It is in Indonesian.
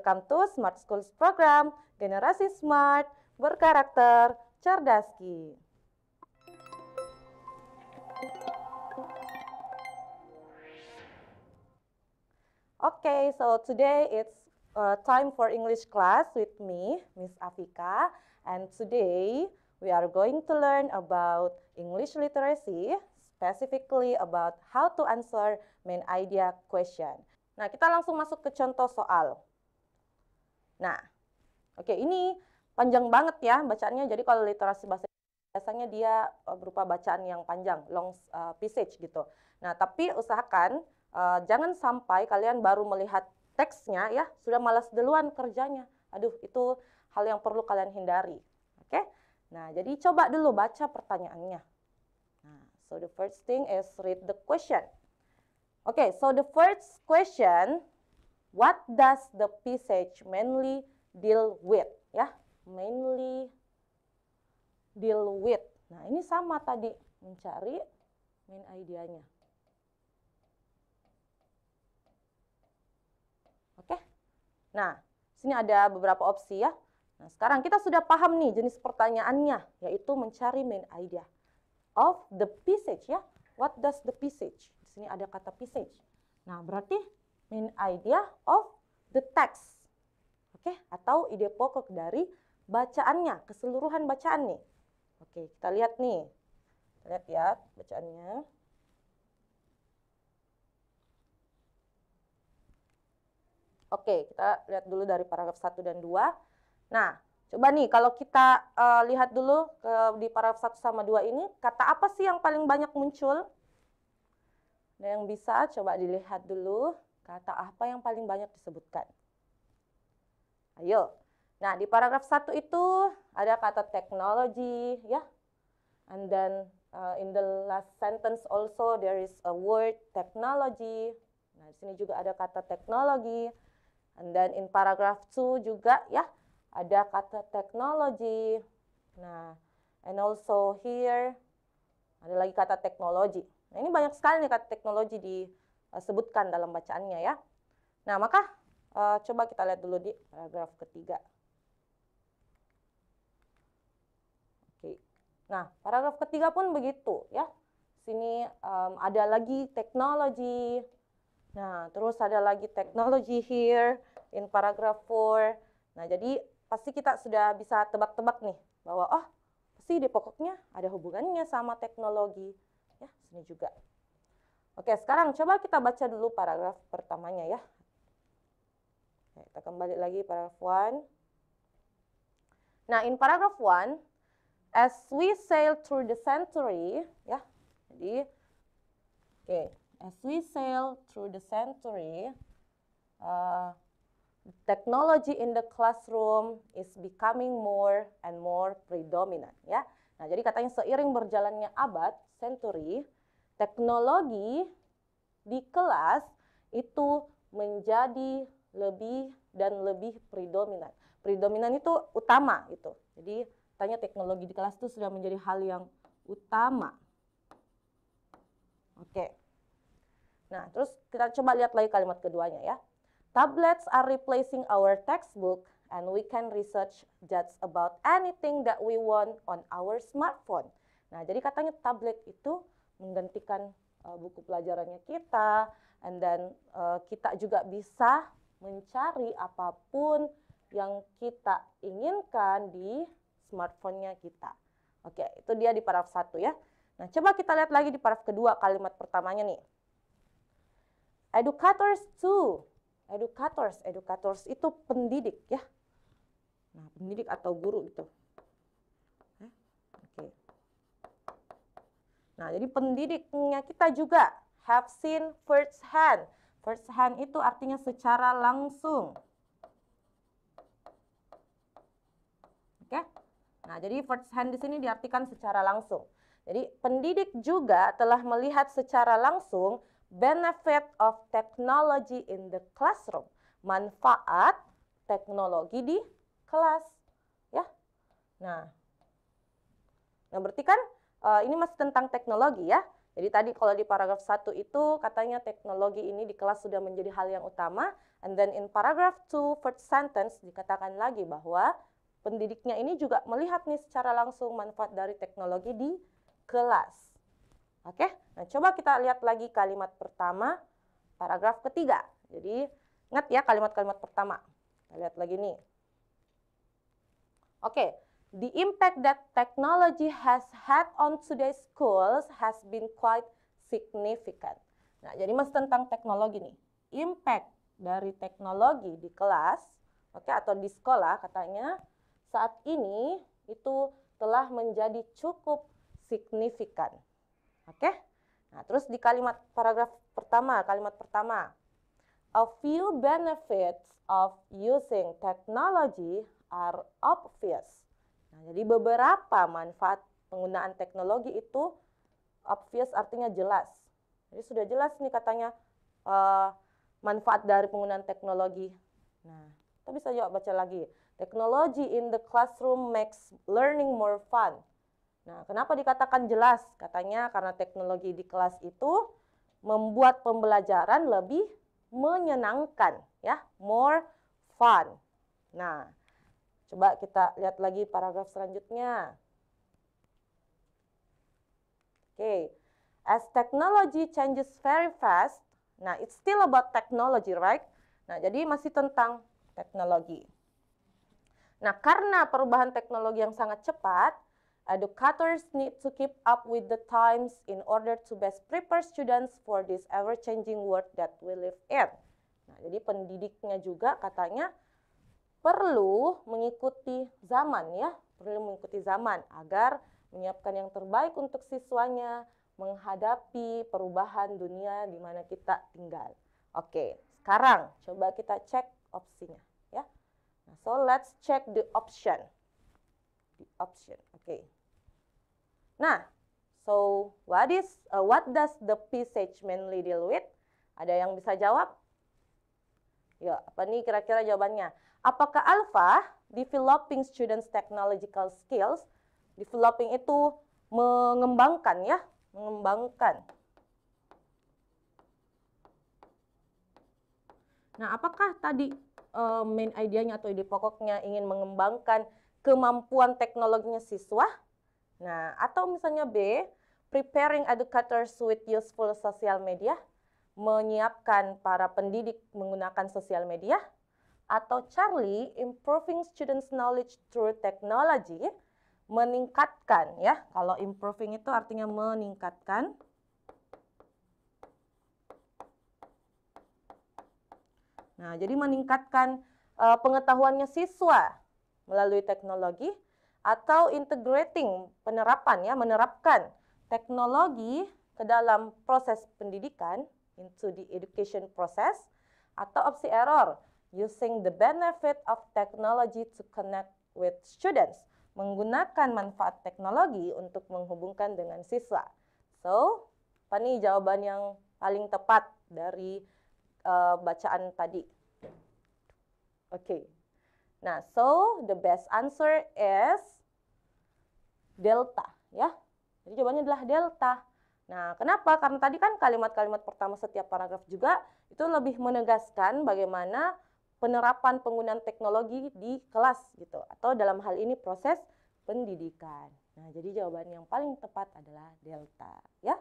welcome to Smart Schools Program, Generasi Smart, Berkarakter, Cerdaski. Okay, so today it's time for English class with me, Miss Afika, and today we are going to learn about English literacy, specifically about how to answer main idea question. Nah, kita langsung masuk ke contoh soal. Nah, oke, ini panjang banget ya bacaannya, jadi kalau literasi bahasa biasanya dia berupa bacaan yang panjang, long passage gitu. Nah, tapi usahakan jangan sampai kalian baru melihat teksnya ya, sudah malas duluan kerjanya. Aduh, itu hal yang perlu kalian hindari. Oke? Nah, jadi coba dulu baca pertanyaannya. Nah, so the first thing is read the question. Okay, so the first question, what does the passage mainly deal with? Ya, mainly deal with. Nah, ini sama tadi, mencari main idenya. Oke. Nah, sini ada beberapa opsi ya. Nah, sekarang kita sudah paham nih jenis pertanyaannya, yaitu mencari main idea of the passage ya. What does the passage? Di sini ada kata passage. Nah, berarti main idea of the text. Oke, atau ide pokok dari bacaannya, keseluruhan bacaan nih. Oke, kita lihat nih. Kita lihat ya bacaannya. Oke, kita lihat dulu dari paragraf 1 dan 2. Nah, coba nih kalau kita lihat dulu di paragraf 1 sama 2 ini, kata apa sih yang paling banyak muncul? Ada yang bisa coba dilihat dulu, kata apa yang paling banyak disebutkan? Ayo. Nah, di paragraf 1 itu ada kata technology ya. And then in the last sentence also there is a word technology. Nah, di sini juga ada kata teknologi. And then in paragraph 2 juga ya, ada kata teknologi. Nah, and also here ada lagi kata teknologi. Nah, ini banyak sekali nih kata teknologi disebutkan dalam bacaannya ya. Nah, maka coba kita lihat dulu di paragraf ketiga. Oke. Nah, paragraf ketiga pun begitu ya. Sini ada lagi teknologi. Nah, terus ada lagi technology here in paragraph 4. Nah, jadi pasti kita sudah bisa tebak-tebak nih bahwa oh, pasti di pokoknya ada hubungannya sama teknologi. Ya, sini juga. Oke, sekarang coba kita baca dulu paragraf pertamanya ya. Oke, kita kembali lagi paragraf 1. Nah, in paragraph 1, as we sail through the century, ya. Jadi oke. As we sail through the century, technology in the classroom is becoming more and more predominant. Ya, nah jadi katanya seiring berjalannya abad, century, teknologi di kelas itu menjadi lebih dan lebih predominan. Predominan itu utama gitu. Jadi katanya teknologi di kelas itu sudah menjadi hal yang utama. Oke. Nah, terus kita coba lihat lagi kalimat keduanya ya. Tablets are replacing our textbook and we can research just about anything that we want on our smartphone. Nah, jadi katanya tablet itu menggantikan buku pelajarannya kita, and then kita juga bisa mencari apapun yang kita inginkan di smartphone-nya kita. Oke, itu dia di paragraf 1 ya. Nah, coba kita lihat lagi di paragraf kedua kalimat pertamanya nih. Educators too. Educators itu pendidik ya. Nah, pendidik atau guru gitu. Oke. Nah, jadi pendidiknya kita juga have seen first hand. First hand itu artinya secara langsung. Oke. Nah, jadi first hand di sini diartikan secara langsung. Jadi pendidik juga telah melihat secara langsung benefit of technology in the classroom. Manfaat teknologi di kelas. Ya. Nah berarti kan ini masih tentang teknologi ya. Jadi tadi kalau di paragraf 1 itu katanya teknologi ini di kelas sudah menjadi hal yang utama. And then in paragraph 2, first sentence dikatakan lagi bahwa pendidiknya ini juga melihat nih secara langsung manfaat dari teknologi di kelas. Oke, nah coba kita lihat lagi kalimat pertama, paragraf ketiga. Jadi ingat ya kalimat-kalimat pertama. Kita lihat lagi nih. Oke. The impact that technology has had on today's schools has been quite significant. Nah, jadi masih tentang teknologi nih. Impact dari teknologi di kelas, oke, atau di sekolah katanya saat ini itu telah menjadi cukup signifikan. Oke? Nah, terus di kalimat paragraf pertama, kalimat pertama. A few benefits of using technology are obvious. Nah, jadi beberapa manfaat penggunaan teknologi itu obvious artinya jelas. Jadi sudah jelas nih katanya manfaat dari penggunaan teknologi. Nah, kita bisa juga baca lagi. Technology in the classroom makes learning more fun. Nah, kenapa dikatakan jelas? Katanya karena teknologi di kelas itu membuat pembelajaran lebih menyenangkan, ya, more fun. Nah, coba kita lihat lagi paragraf selanjutnya. Oke, as technology changes very fast, nah it's still about technology, right? Nah, jadi masih tentang teknologi. Nah, karena perubahan teknologi yang sangat cepat, educators need to keep up with the times in order to best prepare students for this ever-changing world that we live in. Nah, jadi pendidiknya juga katanya perlu mengikuti zaman ya, perlu mengikuti zaman agar menyiapkan yang terbaik untuk siswanya menghadapi perubahan dunia di mana kita tinggal. Oke, sekarang coba kita cek opsinya ya. Nah, so let's check the option. The option, oke. Nah, so what does the passage mainly deal with? Ada yang bisa jawab? Ya, apa nih kira-kira jawabannya? Apakah alpha, developing students technological skills, developing itu mengembangkan ya, mengembangkan. Nah, apakah tadi main idenya atau ide pokoknya ingin mengembangkan kemampuan teknologinya siswa? Nah, atau misalnya B, preparing educators with useful social media, menyiapkan para pendidik menggunakan sosial media, atau Charlie, improving students knowledge through technology, meningkatkan ya. Kalau improving itu artinya meningkatkan. Nah, jadi meningkatkan pengetahuannya siswa melalui teknologi, atau integrating, penerapan ya, menerapkan teknologi ke dalam proses pendidikan, into the education process, atau opsi error, using the benefit of technology to connect with students, menggunakan manfaat teknologi untuk menghubungkan dengan siswa. So, apa nih jawaban yang paling tepat dari bacaan tadi? Oke. Nah, so the best answer is delta, ya. Jadi jawabannya adalah delta. Nah, kenapa? Karena tadi kan kalimat-kalimat pertama setiap paragraf juga itu lebih menegaskan bagaimana penerapan penggunaan teknologi di kelas gitu, atau dalam hal ini proses pendidikan. Nah, jadi jawaban yang paling tepat adalah delta, ya.